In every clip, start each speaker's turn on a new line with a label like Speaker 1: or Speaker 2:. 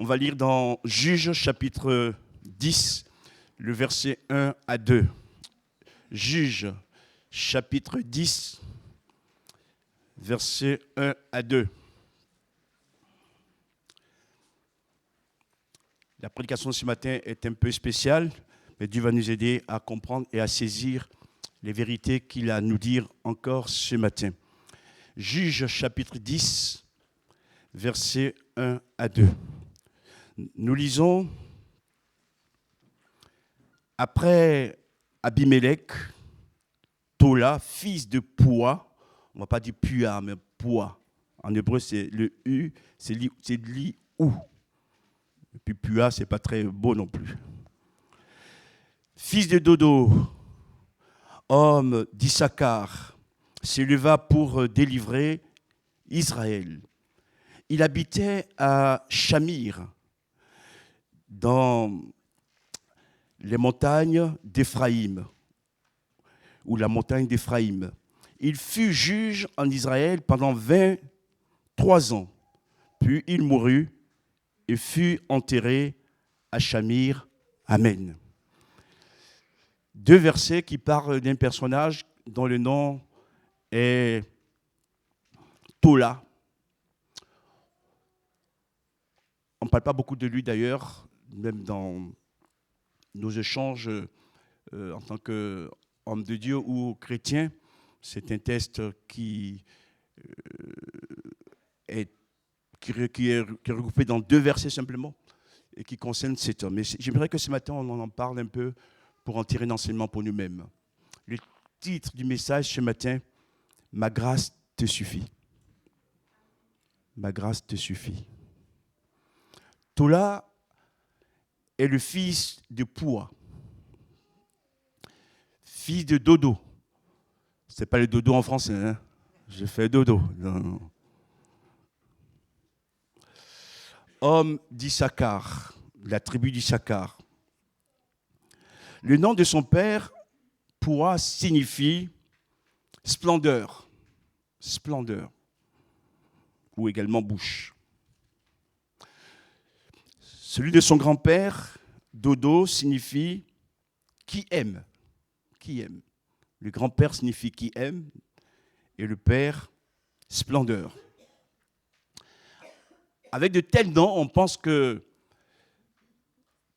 Speaker 1: On va lire dans Juges chapitre 10, le verset 1 à 2. Juges chapitre 10, verset 1 à 2. La prédication de ce matin est un peu spéciale, mais Dieu va nous aider à comprendre et à saisir les vérités qu'il a à nous dire encore ce matin. Juges chapitre 10, versets 1 à 2. Nous lisons: Après Abimelech, Tola, fils de Poua, on ne va pas dire Pua, mais Poua. En hébreu, c'est le U, c'est li-ou. Et puis Pua, ce n'est pas très beau non plus. Fils de Dodo, homme d'Issachar, s'éleva pour délivrer Israël. Il habitait à Shamir, dans les montagnes d'Éphraïm, ou la montagne d'Éphraïm. Il fut juge en Israël pendant 23 ans. Puis il mourut et fut enterré à Shamir. Amen. Deux versets qui parlent d'un personnage dont le nom est Tola. On ne parle pas beaucoup de lui d'ailleurs, même dans nos échanges en tant qu'homme de Dieu ou chrétien. C'est un texte qui est regroupé dans deux versets simplement et qui concerne cet homme. Mais j'aimerais que ce matin, on en parle un peu pour en tirer un enseignement pour nous-mêmes. Le titre du message ce matin: Ma grâce te suffit. Ma grâce te suffit. Tola est le fils de Poua, fils de Dodo. Ce n'est pas le dodo en français, hein? Je fais dodo. Non. Homme d'Issachar, la tribu d'Issachar. Le nom de son père, Poua, signifie splendeur, splendeur, ou également bouche. Celui de son grand-père, Dodo, signifie qui aime, qui aime. Le grand-père signifie qui aime et le père, splendeur. Avec de tels noms, on pense que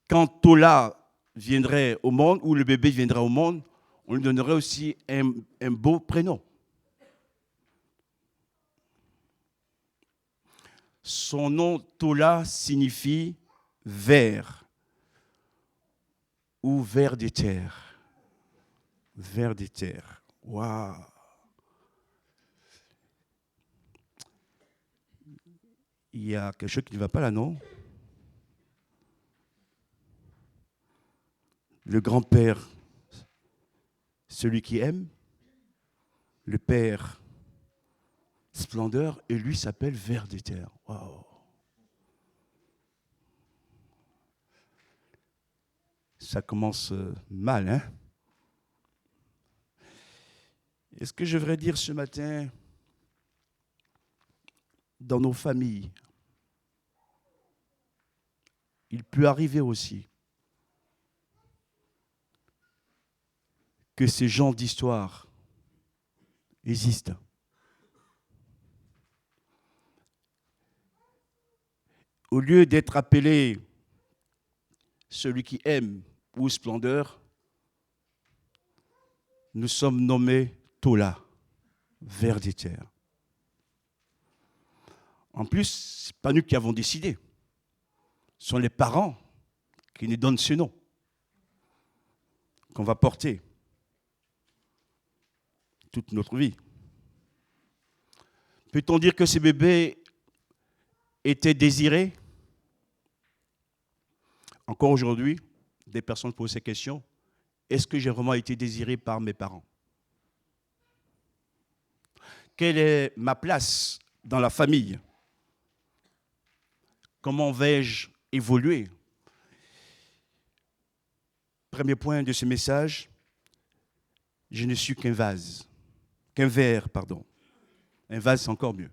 Speaker 1: quand Tola viendrait au monde, ou le bébé viendrait au monde, on lui donnerait aussi un beau prénom. Son nom Tola signifie vert ou ver des terres. Ver des terres. Waouh! Il y a quelque chose qui ne va pas là, non? Le grand-père, celui qui aime. Le père, splendeur. Et lui s'appelle ver des terres. Waouh! Ça commence mal, hein? Et ce que je voudrais dire ce matin, dans nos familles, il peut arriver aussi que ces genres d'histoire existent. Au lieu d'être appelé celui qui aime ou splendeur, nous sommes nommés Tola, ver des terres. En plus, ce n'est pas nous qui avons décidé. Ce sont les parents qui nous donnent ce nom qu'on va porter toute notre vie. Peut-on dire que ces bébés étaient désirés? Encore aujourd'hui, des personnes posent ces questions. Est-ce que j'ai vraiment été désiré par mes parents? Quelle est ma place dans la famille? Comment vais-je évoluer? Premier point de ce message: je ne suis qu'un vase, qu'un verre, pardon. Un vase, c'est encore mieux.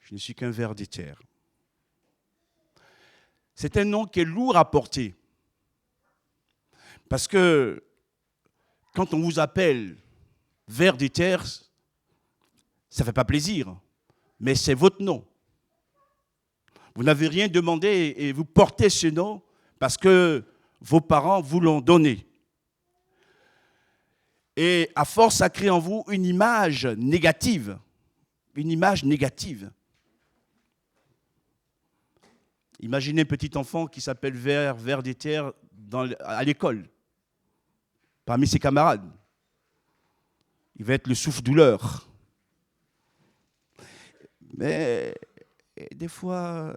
Speaker 1: Je ne suis qu'un ver des terres. C'est un nom qui est lourd à porter. Parce que quand on vous appelle vers des terres, ça ne fait pas plaisir, mais c'est votre nom. Vous n'avez rien demandé et vous portez ce nom parce que vos parents vous l'ont donné. Et à force, ça crée en vous une image négative. Une image négative. Imaginez un petit enfant qui s'appelle Vers des terres à l'école, parmi ses camarades. Il va être le souffre-douleur. Mais des fois,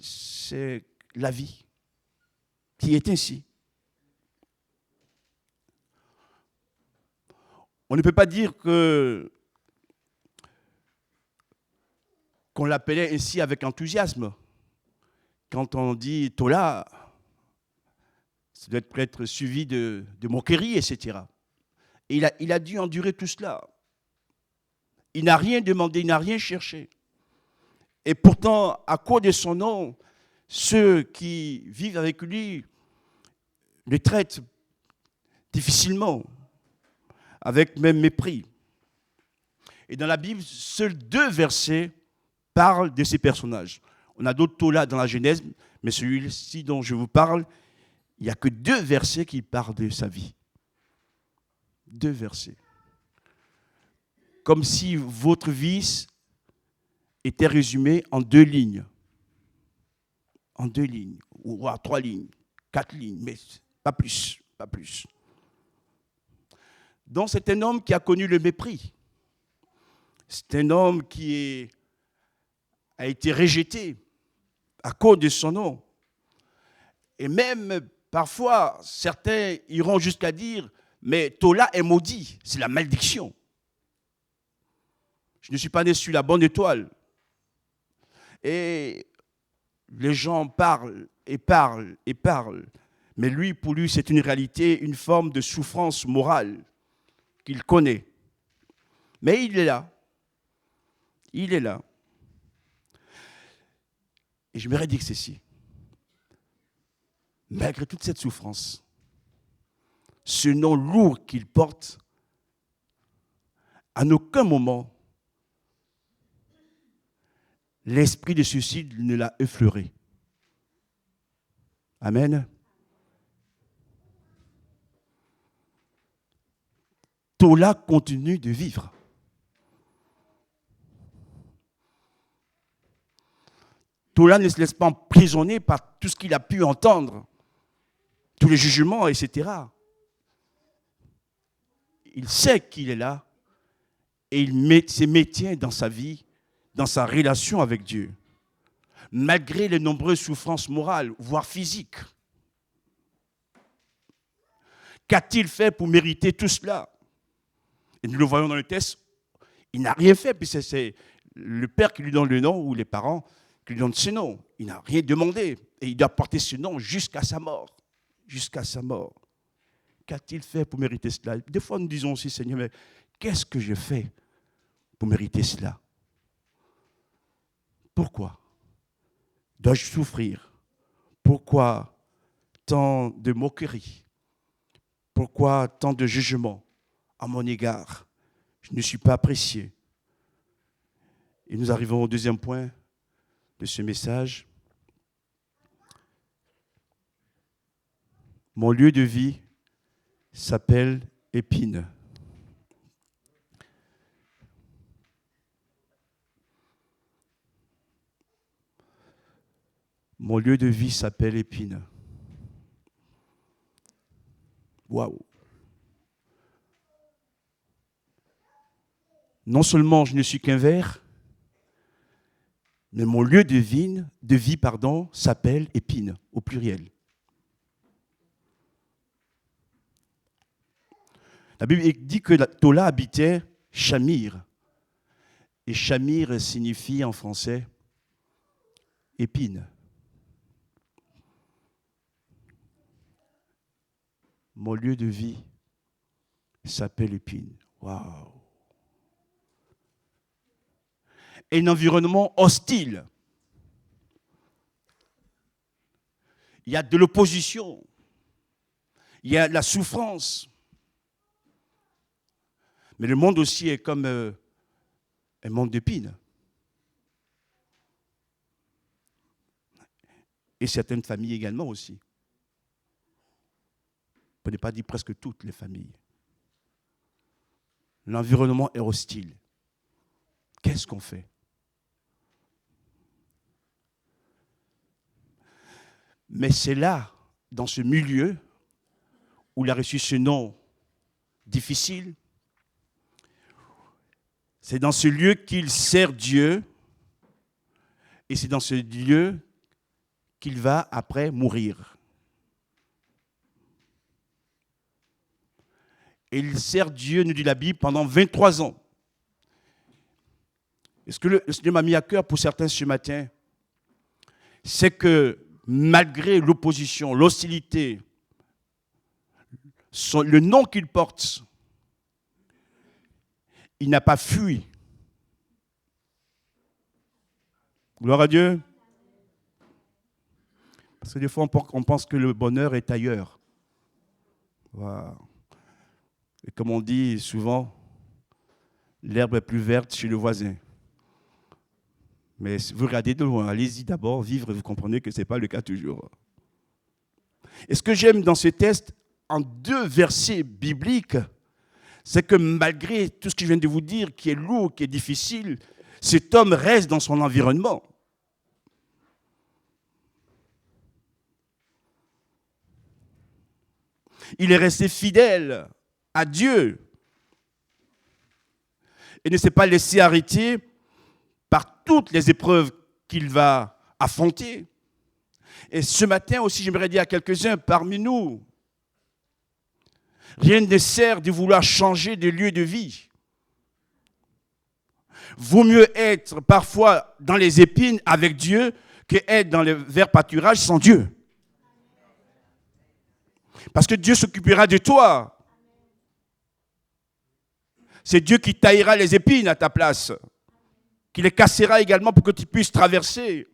Speaker 1: c'est la vie qui est ainsi. On ne peut pas dire qu'on l'appelait ainsi avec enthousiasme. Quand on dit Tola, ça doit être suivi de moqueries, etc. Et il a dû endurer tout cela. Il n'a rien demandé, il n'a rien cherché. Et pourtant, à cause de son nom, ceux qui vivent avec lui le traitent difficilement, avec même mépris. Et dans la Bible, seuls 2 versets parlent de ces personnages. On a d'autres Tola dans la Genèse, mais celui-ci dont je vous parle, il n'y a que 2 versets qui parlent de sa vie. 2 versets. Comme si votre vie était résumée en 2 lignes. En 2 lignes, ou à 3 lignes, 4 lignes, mais pas plus, pas plus. Donc c'est un homme qui a connu le mépris. C'est un homme qui a été rejeté à cause de son nom. Et même parfois, certains iront jusqu'à dire, mais Tola est maudit, c'est la malédiction. Je ne suis pas né sur la bonne étoile. Et les gens parlent et parlent et parlent. Mais lui, pour lui, c'est une réalité, une forme de souffrance morale qu'il connaît. Mais il est là. Il est là. Et je m'aurais dit que ceci. Malgré toute cette souffrance, ce nom lourd qu'il porte, à aucun moment, l'esprit de suicide ne l'a effleuré. Amen. Tola continue de vivre. Tola ne se laisse pas emprisonner par tout ce qu'il a pu entendre, tous les jugements, etc. Il sait qu'il est là et il se maintient dans sa vie, dans sa relation avec Dieu, malgré les nombreuses souffrances morales, voire physiques. Qu'a-t-il fait pour mériter tout cela? Et nous le voyons dans le texte, il n'a rien fait, puisque c'est le père qui lui donne le nom, ou les parents qui lui donnent ce nom. Il n'a rien demandé, et il doit porter ce nom jusqu'à sa mort. Jusqu'à sa mort. Qu'a-t-il fait pour mériter cela? Des fois, nous disons aussi, Seigneur, mais qu'est-ce que j'ai fait pour mériter cela? Pourquoi dois-je souffrir? Pourquoi tant de moqueries? Pourquoi tant de jugements à mon égard? Je ne suis pas apprécié. Et nous arrivons au 2e point de ce message. Mon lieu de vie s'appelle Épine. Mon lieu de vie s'appelle Épine. Waouh! Non seulement je ne suis qu'un ver, mais mon lieu de vie, s'appelle Épine, au pluriel. La Bible dit que Tola habitait Shamir. Et Shamir signifie en français épine. Mon lieu de vie s'appelle Épine. Waouh! Un environnement hostile. Il y a de l'opposition. Il y a de la souffrance. Mais le monde aussi est comme un monde d'épines. Et certaines familles également aussi. Pour ne pas dire presque toutes les familles. L'environnement est hostile. Qu'est-ce qu'on fait? Mais c'est là, dans ce milieu, où il a reçu ce nom difficile. C'est dans ce lieu qu'il sert Dieu. Et c'est dans ce lieu qu'il va après mourir. Et il sert Dieu, nous dit la Bible, pendant 23 ans. Et ce que le Seigneur m'a mis à cœur pour certains ce matin, c'est que malgré l'opposition, l'hostilité, le nom qu'il porte, il n'a pas fui. Gloire à Dieu. Parce que des fois, on pense que le bonheur est ailleurs. Voilà. Et comme on dit souvent, l'herbe est plus verte chez le voisin. Mais si vous regardez de loin, allez-y d'abord vivre et vous comprenez que ce n'est pas le cas toujours. Et ce que j'aime dans ce texte, en 2 versets bibliques, c'est que malgré tout ce que je viens de vous dire, qui est lourd, qui est difficile, cet homme reste dans son environnement. Il est resté fidèle à Dieu et ne s'est pas laissé arrêter par toutes les épreuves qu'il va affronter. Et ce matin aussi, j'aimerais dire à quelques-uns parmi nous, rien ne sert de vouloir changer de lieu de vie. Vaut mieux être parfois dans les épines avec Dieu que être dans le vert pâturage sans Dieu. Parce que Dieu s'occupera de toi. C'est Dieu qui taillera les épines à ta place, qui les cassera également pour que tu puisses traverser.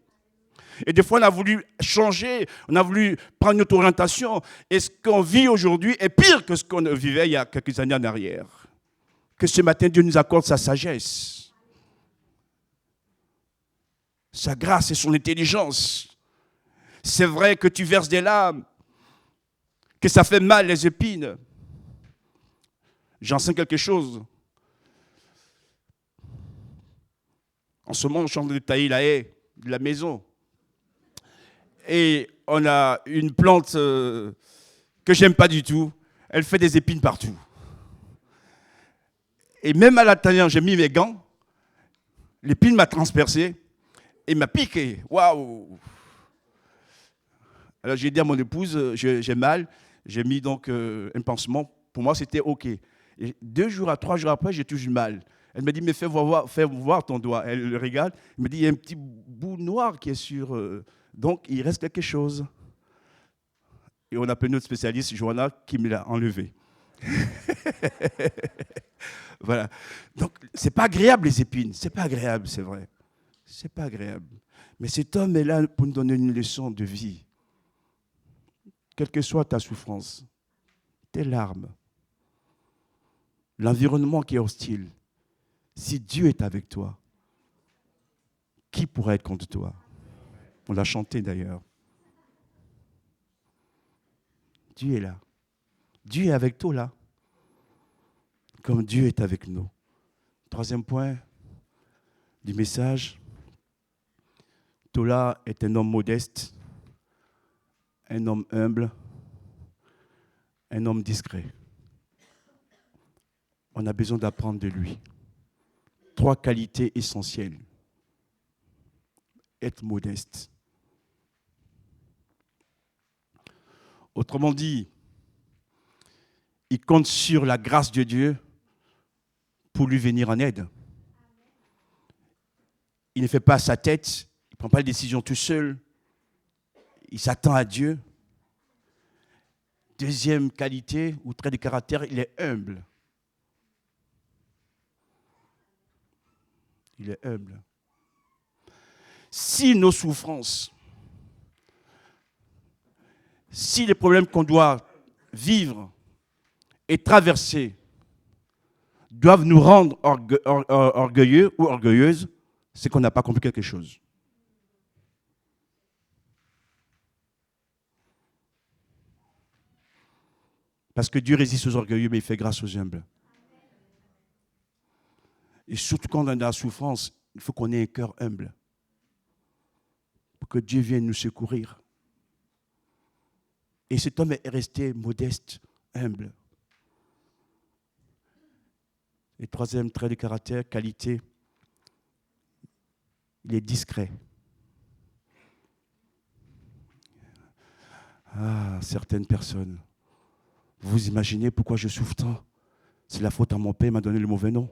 Speaker 1: Et des fois, on a voulu changer, on a voulu prendre une autre orientation. Et ce qu'on vit aujourd'hui est pire que ce qu'on vivait il y a quelques années en arrière. Que ce matin, Dieu nous accorde sa sagesse, sa grâce et son intelligence. C'est vrai que tu verses des larmes, que ça fait mal les épines. J'enseigne quelque chose. En ce moment, on est en train de tailler la haie de la maison. Et on a une plante que j'aime pas du tout. Elle fait des épines partout. Et même à l'intérieur, j'ai mis mes gants. L'épine m'a transpercé et m'a piqué. Waouh! Alors j'ai dit à mon épouse, j'ai mal. J'ai mis donc un pansement. Pour moi, c'était OK. Et 2 jours à 3 jours après, j'ai toujours mal. Elle me dit, mais fais voir ton doigt. Elle le regarde. Elle me dit, il y a un petit bout noir qui est sur... donc, il reste quelque chose. Et on appelle notre spécialiste, Johanna, qui me l'a enlevé. Voilà. Donc, c'est pas agréable, les épines. C'est pas agréable, c'est vrai. C'est pas agréable. Mais cet homme est là pour nous donner une leçon de vie. Quelle que soit ta souffrance, tes larmes, l'environnement qui est hostile, si Dieu est avec toi, qui pourrait être contre toi? On l'a chanté d'ailleurs. Dieu est là. Dieu est avec toi là. Comme Dieu est avec nous. 3e point du message. Tola est un homme modeste, un homme humble, un homme discret. On a besoin d'apprendre de lui. 3 qualités essentielles. Être modeste. Autrement dit, il compte sur la grâce de Dieu pour lui venir en aide. Il ne fait pas sa tête, il ne prend pas les décisions tout seul. Il s'attend à Dieu. 2e qualité ou trait de caractère, il est humble. Il est humble. Si nos souffrances Si les problèmes qu'on doit vivre et traverser doivent nous rendre orgueilleux ou orgueilleuses, c'est qu'on n'a pas compris quelque chose. Parce que Dieu résiste aux orgueilleux, mais il fait grâce aux humbles. Et surtout quand on est dans la souffrance, il faut qu'on ait un cœur humble. Pour que Dieu vienne nous secourir. Et cet homme est resté modeste, humble. Et troisième trait de caractère, qualité, il est discret. Ah, certaines personnes, vous imaginez pourquoi je souffre tant? C'est la faute à mon père, il m'a donné le mauvais nom.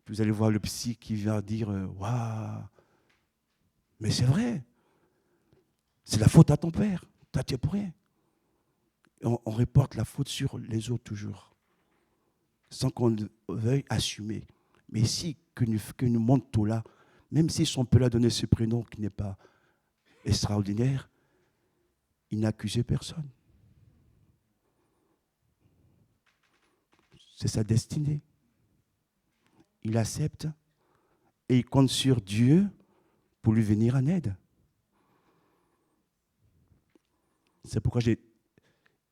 Speaker 1: Vous allez voir le psy qui va dire « Waouh, mais c'est vrai, c'est la faute à ton père, toi tu es pour rien. » On reporte la faute sur les autres toujours, sans qu'on veuille assumer. Mais ici, que nous montre tout là, même si on peut leur donner ce prénom qui n'est pas extraordinaire, il n'a accusé personne. C'est sa destinée. Il accepte et il compte sur Dieu pour lui venir en aide. C'est pourquoi j'ai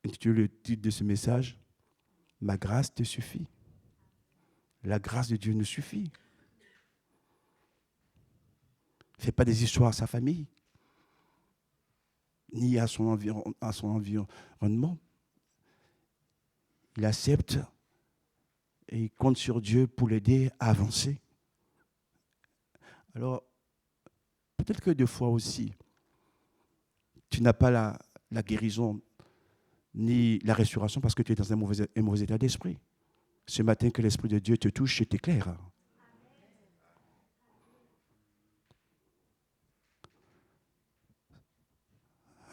Speaker 1: intitulé le titre de ce message « Ma grâce te suffit ». La grâce de Dieu nous suffit. Il ne fait pas des histoires à sa famille, ni à son environnement. Il accepte et il compte sur Dieu pour l'aider à avancer. Alors, peut-être que des fois aussi, tu n'as pas la guérison ni la restauration parce que tu es dans un mauvais état d'esprit. Ce matin, que l'Esprit de Dieu te touche et t'éclaire.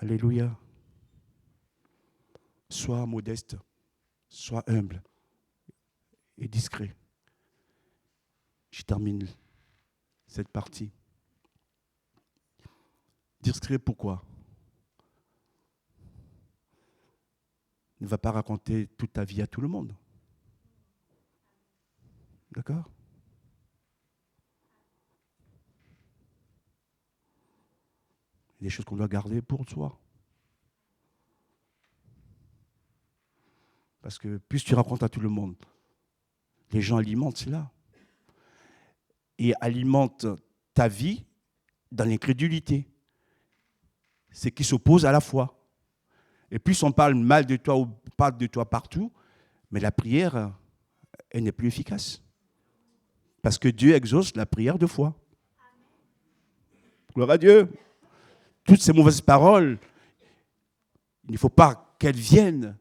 Speaker 1: Alléluia. Sois modeste, sois humble et discret. Je termine cette partie. Discret pourquoi? Ne va pas raconter toute ta vie à tout le monde. D'accord? Il y a des choses qu'on doit garder pour soi. Parce que plus tu racontes à tout le monde, les gens alimentent cela. Et alimentent ta vie dans l'incrédulité. C'est qui s'oppose à la foi. Et plus on parle mal de toi ou parle de toi partout, mais la prière, elle n'est plus efficace. Parce que Dieu exauce la prière de foi. Gloire à Dieu. Toutes ces mauvaises paroles, il ne faut pas qu'elles viennent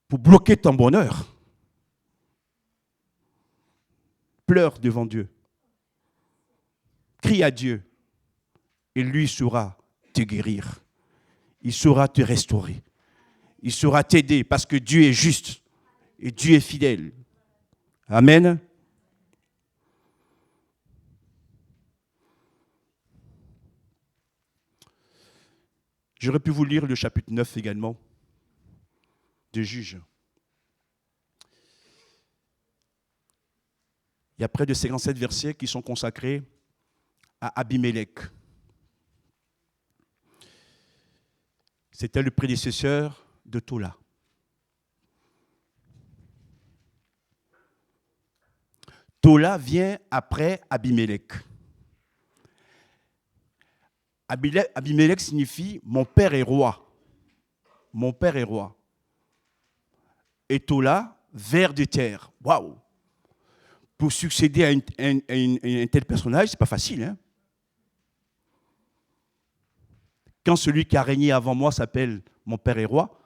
Speaker 1: pour bloquer ton bonheur. Pleure devant Dieu. Crie à Dieu. Et lui saura te guérir. Il saura te restaurer. Il saura t'aider parce que Dieu est juste et Dieu est fidèle. Amen. J'aurais pu vous lire le chapitre 9 également de Juges. Il y a près de 57 versets qui sont consacrés à Abimelech. C'était le prédécesseur de Tola. Tola vient après Abimelech. Abimelech signifie « mon père est roi ». Mon père est roi. Et Tola, ver de terre. Waouh! Pour succéder à un tel personnage, ce n'est pas facile. Hein? Quand celui qui a régné avant moi s'appelle « mon père est roi »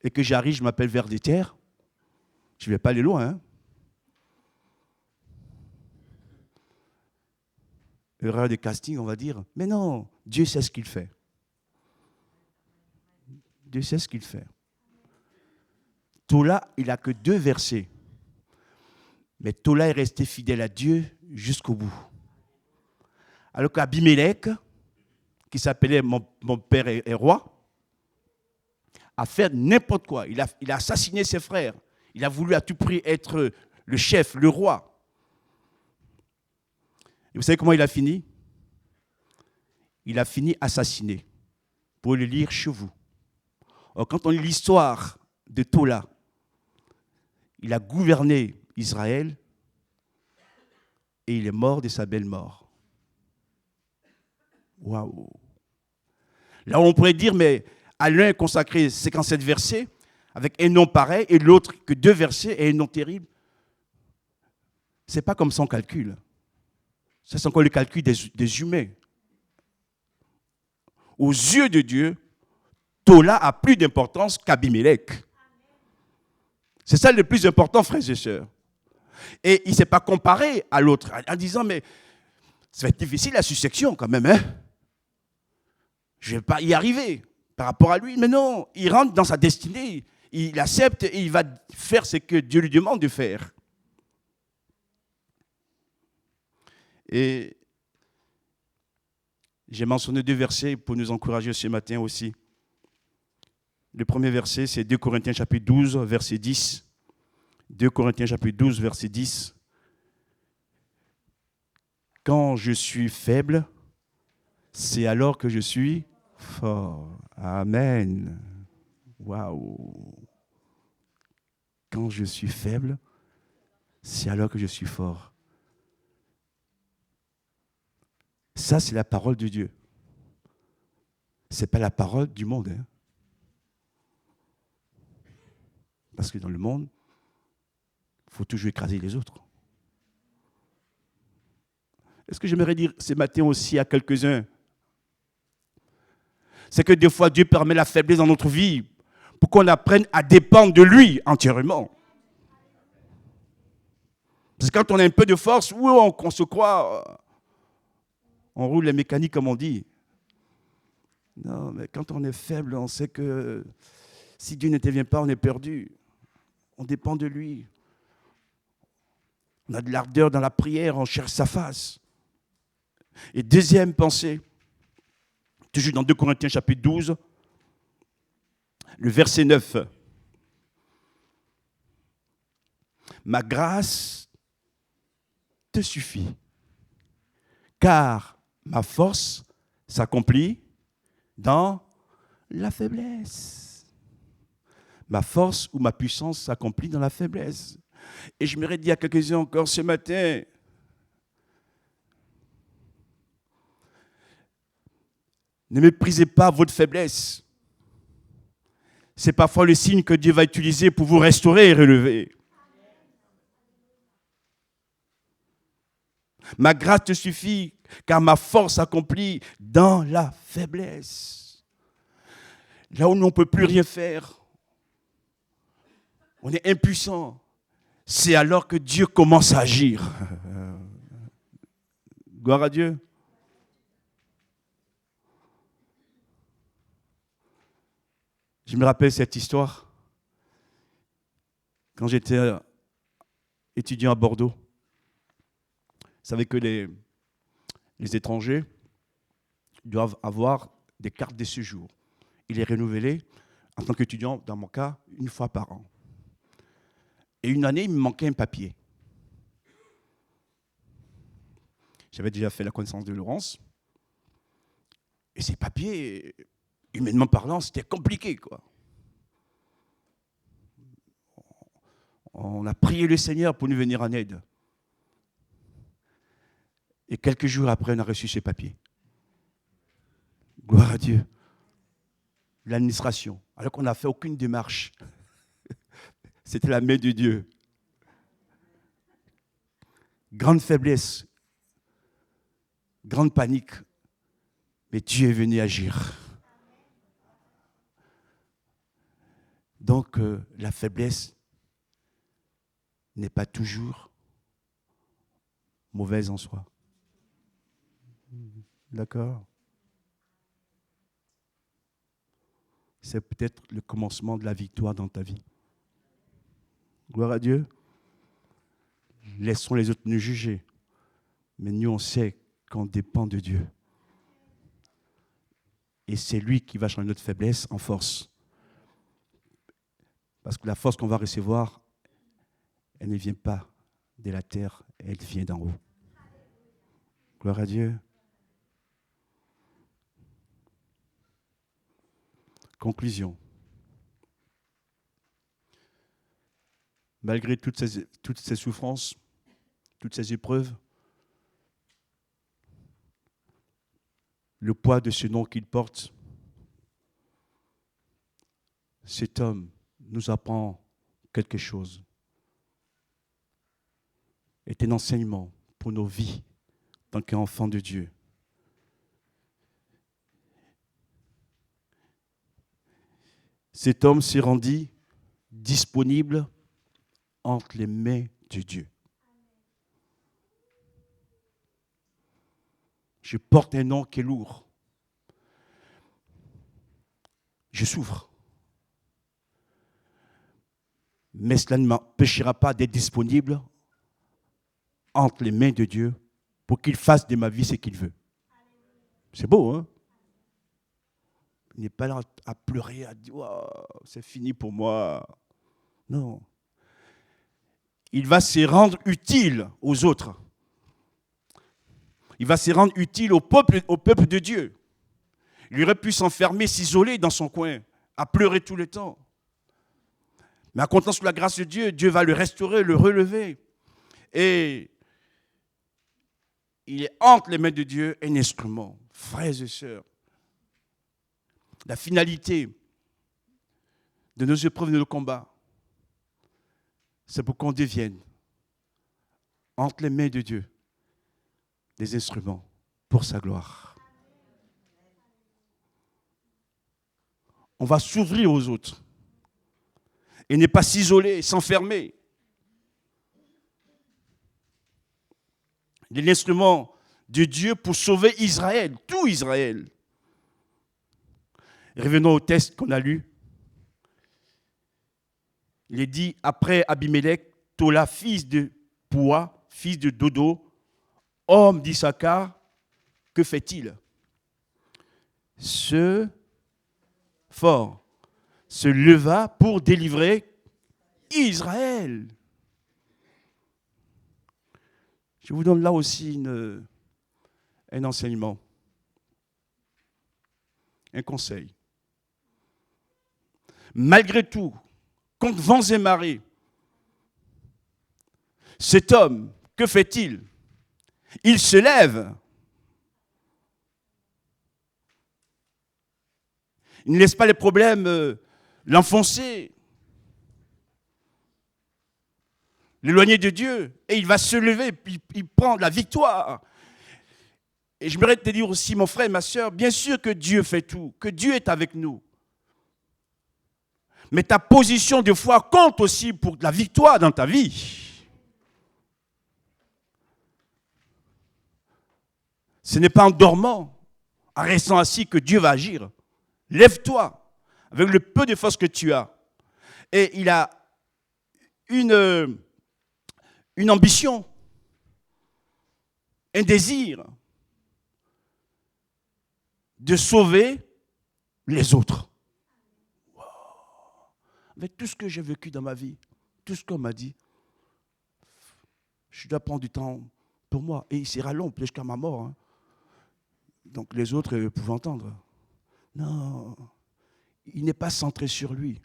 Speaker 1: et que j'arrive, je m'appelle ver de terre, je ne vais pas aller loin. Hein? Erreur de casting, on va dire. Mais non, Dieu sait ce qu'il fait. Dieu sait ce qu'il fait. Tola, il n'a que 2 versets. Mais Tola est resté fidèle à Dieu jusqu'au bout. Alors qu'Abimelech, qui s'appelait mon père est roi, à faire n'importe quoi. Il a assassiné ses frères. Il a voulu à tout prix être le chef, le roi. Et vous savez comment il a fini? Il a fini assassiné. Vous pouvez le lire chez vous. Or, quand on lit l'histoire de Tola, il a gouverné Israël et il est mort de sa belle mort. Waouh! Là, on pourrait dire, mais à l'un est consacré 57 versets, avec un nom pareil, et l'autre que 2 versets et un nom terrible. Ce n'est pas comme ça on calcule. Ça, c'est encore le calcul des humains. Aux yeux de Dieu, Tola a plus d'importance qu'Abimelech. C'est ça le plus important, frères et sœurs. Et il ne s'est pas comparé à l'autre en disant, mais ça va être difficile la succession quand même, hein? Je ne vais pas y arriver par rapport à lui. Mais non, il rentre dans sa destinée. Il accepte et il va faire ce que Dieu lui demande de faire. Et j'ai mentionné 2 versets pour nous encourager ce matin aussi. Le premier verset, c'est 2 Corinthiens chapitre 12, verset 10. 2 Corinthiens chapitre 12, verset 10. Quand je suis faible, c'est alors que je suis fort. Amen. Waouh. Quand je suis faible, c'est alors que je suis fort. Ça, c'est la parole de Dieu. Ce n'est pas la parole du monde. Hein. Parce que dans le monde, il faut toujours écraser les autres. Est-ce que j'aimerais dire ce matin aussi à quelques-uns? C'est que des fois, Dieu permet la faiblesse dans notre vie pour qu'on apprenne à dépendre de lui entièrement. Parce que quand on a un peu de force, on se croit, on roule les mécaniques comme on dit. Non, mais quand on est faible, on sait que si Dieu n'intervient pas, on est perdu. On dépend de lui. On a de l'ardeur dans la prière, on cherche sa face. Et deuxième pensée, toujours dans 2 Corinthiens chapitre 12, le verset 9. Ma grâce te suffit, car ma force s'accomplit dans la faiblesse. Ma force ou ma puissance s'accomplit dans la faiblesse. Et je m'aurais dit à quelques-uns encore ce matin, ne méprisez pas votre faiblesse. C'est parfois le signe que Dieu va utiliser pour vous restaurer et relever. Ma grâce te suffit, car ma force s'accomplit dans la faiblesse. Là où on ne peut plus rien faire, on est impuissant. C'est alors que Dieu commence à agir. Gloire à Dieu. Je me rappelle cette histoire. Quand j'étais étudiant à Bordeaux, vous savez que les étrangers doivent avoir des cartes de séjour. Il est renouvelé, en tant qu'étudiant, dans mon cas, 1 fois par an. Et une année, il me manquait un papier. J'avais déjà fait la connaissance de Laurence. Et ces papiers, humainement parlant, c'était compliqué, quoi. On a prié le Seigneur pour nous venir en aide. Et quelques jours après, on a reçu ces papiers. Gloire à Dieu. L'administration, alors qu'on n'a fait aucune démarche. C'était la main de Dieu. Grande faiblesse, grande panique, mais Dieu est venu agir. Donc, la faiblesse n'est pas toujours mauvaise en soi. D'accord? C'est peut-être le commencement de la victoire dans ta vie. Gloire à Dieu. Laissons les autres nous juger. Mais nous, on sait qu'on dépend de Dieu. Et c'est lui qui va changer notre faiblesse en force. Parce que la force qu'on va recevoir, elle ne vient pas de la terre, elle vient d'en haut. Gloire à Dieu. Conclusion. Malgré toutes ces souffrances, toutes ces épreuves, le poids de ce nom qu'il porte, cet homme nous apprend quelque chose. Est un enseignement pour nos vies en tant qu'enfants de Dieu. Cet homme s'est rendu disponible entre les mains de Dieu. Je porte un nom qui est lourd. Je souffre. Mais cela ne m'empêchera pas d'être disponible entre les mains de Dieu pour qu'il fasse de ma vie ce qu'il veut. C'est beau, hein? Il n'est pas là à pleurer, à dire oh, c'est fini pour moi. Non. Il va se rendre utile aux autres. Il va se rendre utile au peuple de Dieu. Il aurait pu s'enfermer, s'isoler dans son coin, à pleurer tout le temps. Mais en comptant sur la grâce de Dieu, Dieu va le restaurer, le relever. Et il est entre les mains de Dieu un instrument. Frères et sœurs, la finalité de nos épreuves, de nos combats, c'est pour qu'on devienne entre les mains de Dieu des instruments pour sa gloire. On va s'ouvrir aux autres et ne pas s'isoler, s'enfermer. Il est l'instrument de Dieu pour sauver Israël, tout Israël. Revenons au texte qu'on a lu. Il est dit, après Abimelech, Tola, fils de Poua, fils de Dodo, homme d'Issachar, que fait-il? Se leva pour délivrer Israël. Je vous donne là aussi un enseignement, un conseil. Malgré tout, contre vents et marées, cet homme, que fait-il? Il se lève. Il ne laisse pas les problèmes l'enfoncer, l'éloigner de Dieu. Et il va se lever, puis il prend la victoire. Et je voudrais te dire aussi, mon frère et ma soeur, bien sûr que Dieu fait tout, que Dieu est avec nous. Mais ta position de foi compte aussi pour la victoire dans ta vie. Ce n'est pas en dormant, en restant assis que Dieu va agir. Lève-toi avec le peu de force que tu as. Et il a une ambition, un désir de sauver les autres. Wow. Avec tout ce que j'ai vécu dans ma vie, tout ce qu'on m'a dit, je dois prendre du temps pour moi. Et il sera long, jusqu'à ma mort. Hein. Donc les autres pouvaient entendre. Non, il n'est pas centré sur lui.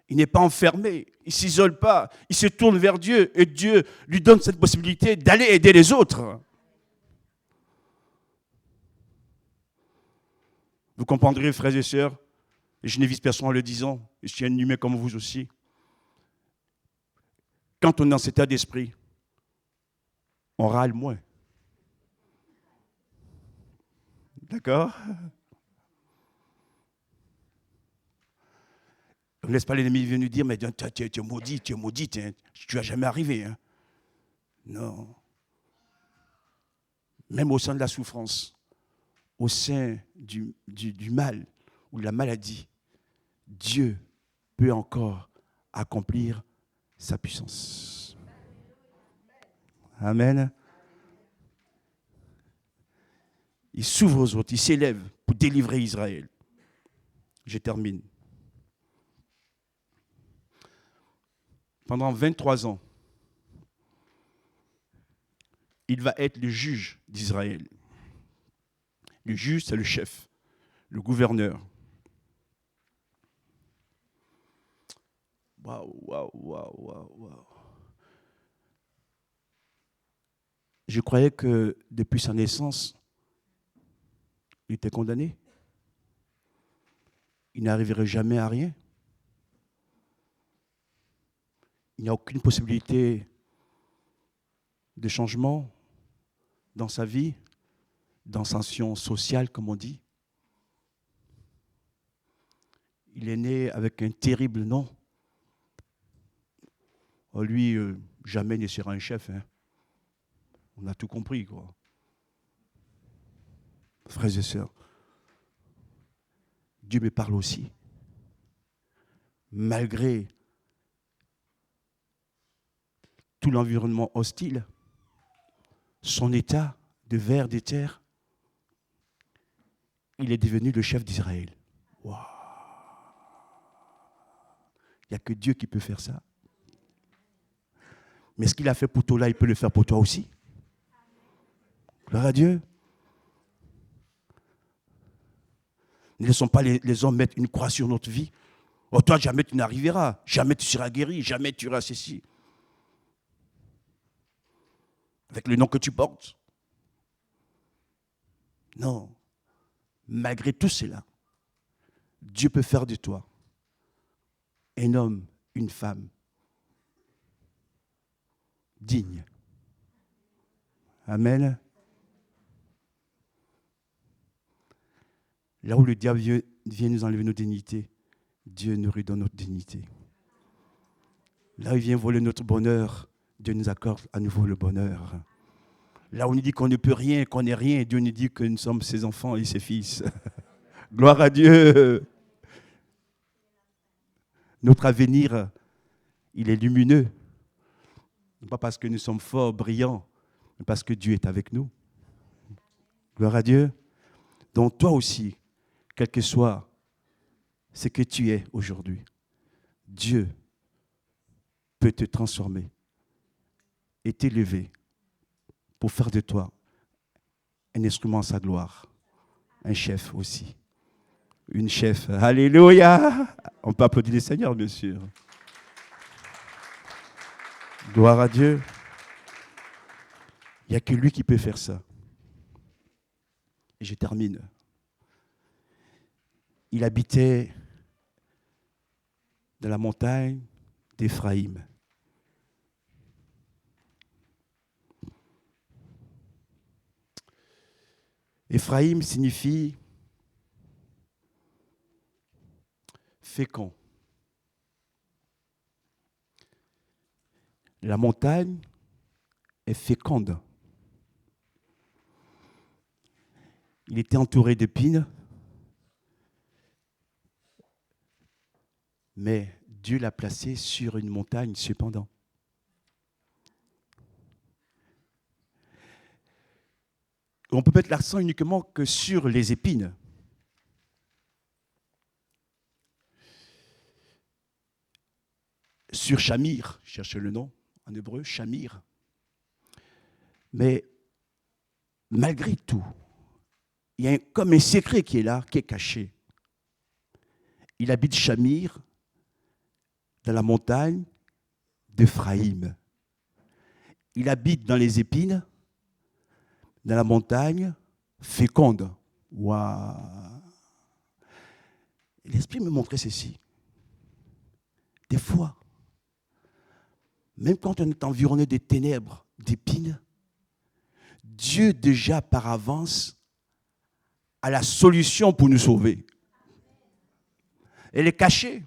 Speaker 1: Il n'est pas enfermé, il ne s'isole pas, il se tourne vers Dieu et Dieu lui donne cette possibilité d'aller aider les autres. Vous comprendrez, frères et sœurs, et je n'évite personne en le disant, et je suis un humain comme vous aussi. Quand on est dans cet état d'esprit, on râle moins. D'accord? On ne laisse pas l'ennemi venir nous dire, mais tu es maudit, tu ne vas jamais arriver. Hein. Non. Même au sein de la souffrance, au sein du mal ou de la maladie, Dieu peut encore accomplir sa puissance. Amen. Il s'ouvre aux autres, il s'élève pour délivrer Israël. Je termine. Pendant 23 ans, il va être le juge d'Israël. Le juge, c'est le chef, le gouverneur. Waouh. Je croyais que depuis sa naissance, il était condamné. Il n'arriverait jamais à rien. Il n'y a aucune possibilité de changement dans sa vie, d'ascension sociale, comme on dit. Il est né avec un terrible nom. Oh, lui, jamais ne sera un chef. Hein. On a tout compris, quoi. Frères et sœurs, Dieu me parle aussi. Malgré tout l'environnement hostile, son état de vers des terres, il est devenu le chef d'Israël. Wow. Il n'y a que Dieu qui peut faire ça. Mais ce qu'il a fait pour toi là, il peut le faire pour toi aussi. Gloire à Dieu. Ne laissons pas les hommes mettre une croix sur notre vie. Oh, toi, jamais tu n'arriveras. Jamais tu seras guéri. Jamais tu auras ceci. Avec le nom que tu portes. Non. Malgré tout cela, Dieu peut faire de toi un homme, une femme digne. Amen. Là où le diable vient nous enlever nos dignités, Dieu nous redonne notre dignité. Là où il vient voler notre bonheur, Dieu nous accorde à nouveau le bonheur. Là où on nous dit qu'on ne peut rien, qu'on n'est rien, Dieu nous dit que nous sommes ses enfants et ses fils. Gloire à Dieu. Notre avenir, il est lumineux. Pas parce que nous sommes forts, brillants, mais parce que Dieu est avec nous. Gloire à Dieu. Donc toi aussi, quel que soit ce que tu es aujourd'hui, Dieu peut te transformer et t'élever pour faire de toi un instrument à sa gloire, un chef aussi. Une chef. Alléluia. On peut applaudir le Seigneur, bien sûr. Gloire à Dieu. Il n'y a que lui qui peut faire ça. Et je termine. Il habitait dans la montagne d'Éphraïm. Éphraïm signifie fécond. La montagne est féconde. Il était entouré d'épines, mais Dieu l'a placé sur une montagne cependant. On peut mettre l'accent uniquement que sur les épines. Sur Shamir, cherchez le nom en hébreu, Shamir. Mais malgré tout, il y a comme un secret qui est là, qui est caché. Il habite Shamir, dans la montagne d'Éphraïm. Il habite dans les épines, dans la montagne féconde. Waouh! L'Esprit me montrait ceci. Des fois, même quand on est environné des ténèbres, d'épines, Dieu déjà par avance a la solution pour nous sauver. Elle est cachée.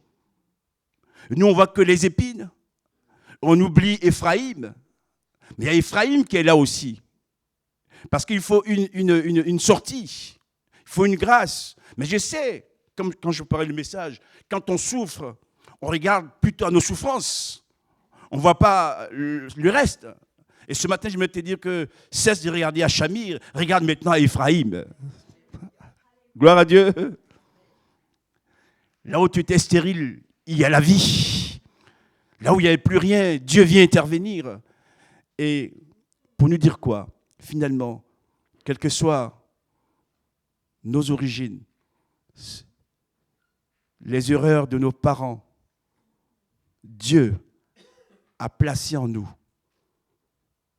Speaker 1: Nous, on voit que les épines. On oublie Éphraïm. Mais il y a Éphraïm qui est là aussi. Parce qu'il faut une sortie. Il faut une grâce. Mais je sais, comme quand je parlais le message, quand on souffre, on regarde plutôt à nos souffrances. On ne voit pas le reste. Et ce matin, je me te dire que cesse de regarder à Shamir, regarde maintenant à Ephraïm. Gloire à Dieu. Là où tu étais stérile, il y a la vie. Là où il n'y avait plus rien, Dieu vient intervenir. Et pour nous dire quoi? Finalement, quelles que soient nos origines, les erreurs de nos parents, Dieu a placé en nous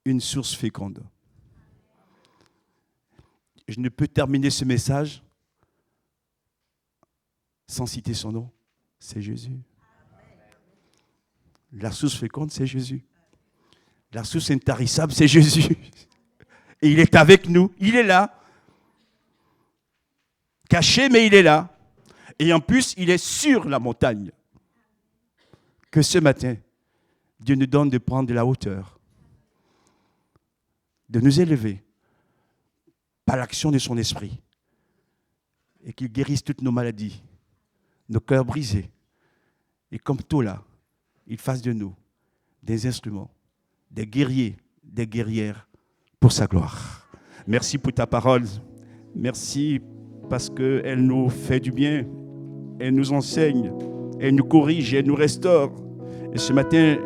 Speaker 1: une source féconde. Je ne peux terminer ce message sans citer son nom. C'est Jésus. La source féconde, c'est Jésus. La source intarissable, c'est Jésus. Et il est avec nous. Il est là. Caché, mais il est là. Et en plus, il est sur la montagne. Que ce matin, Dieu nous donne de prendre de la hauteur, de nous élever par l'action de son esprit et qu'il guérisse toutes nos maladies, nos cœurs brisés. Et comme tout là, il fasse de nous des instruments, des guerriers, des guerrières pour sa gloire. Merci pour ta parole. Merci parce qu'elle nous fait du bien. Elle nous enseigne, elle nous corrige, elle nous restaure. Et ce matin,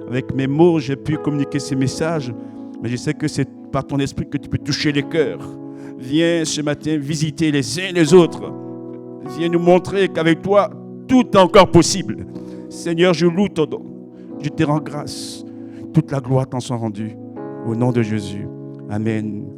Speaker 1: avec mes mots, j'ai pu communiquer ces messages, mais je sais que c'est par ton esprit que tu peux toucher les cœurs. Viens ce matin visiter les uns les autres. Viens nous montrer qu'avec toi, tout est encore possible. Seigneur, je loue ton nom. Je te rends grâce. Toute la gloire t'en soit rendue. Au nom de Jésus. Amen.